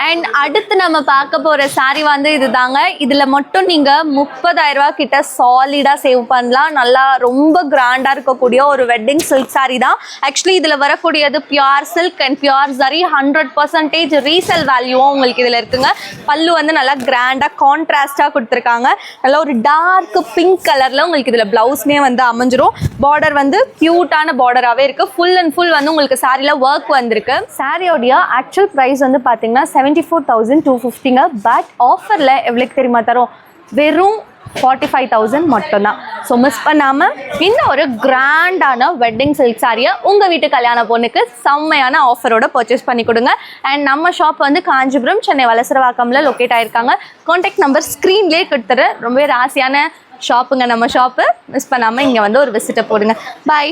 And அடுத்து நம்ம பார்க்க போகிற சாரீ வந்து இது தாங்க. இதில் மட்டும் நீங்கள் 30,000 ரூபா கிட்ட சாலிடாக சேவ் பண்ணலாம். நல்லா ரொம்ப கிராண்டாக இருக்கக்கூடிய ஒரு வெட்டிங் சில்க் சாரீ தான். ஆக்சுவலி இதில் வரக்கூடியது pure silk and pure zari 100% resale வேல்யூவும் உங்களுக்கு இதில் இருக்குங்க. பல்லு வந்து நல்லா கிராண்டாக கான்ட்ராஸ்டாக கொடுத்துருக்காங்க. நல்லா ஒரு டார்க் பிங்க் கலரில் உங்களுக்கு இதில் ப்ளவுஸ்மே வந்து அமைஞ்சிரும். பார்டர் வந்து க்யூட்டான பார்டராகவே இருக்குது. ஃபுல் அண்ட் ஃபுல் வந்து உங்களுக்கு சாரியில் ஒர்க் வந்திருக்கு. சாரியோடைய ஆக்சுவல் ப்ரைஸ் வந்து பார்த்தீங்கன்னா 74,250ங்க. பட் ஆஃபரில் எவ்வளோக்கு தெரியுமா தரும்? வெறும் 45,000 மட்டும்தான். ஸோ மிஸ் பண்ணாமல் இந்த ஒரு கிராண்டான வெட்டிங் சில்க் சாரியை உங்கள் வீட்டு கல்யாண பொண்ணுக்கு செம்மையான ஆஃபரோட பர்ச்சேஸ் பண்ணி கொடுங்க. அண்ட் நம்ம ஷாப் வந்து காஞ்சிபுரம், சென்னை வலசரவாக்கம்ல லொக்கேட் ஆகிருக்காங்க. கான்டாக்ட் நம்பர் ஸ்க்ரீன்லேயே கொடுத்துரு. ரொம்பவே ராசியான ஷாப்புங்க நம்ம ஷாப்பு. மிஸ் பண்ணாமல் இங்கே வந்து ஒரு விசிட்டை போடுங்க. பாய்.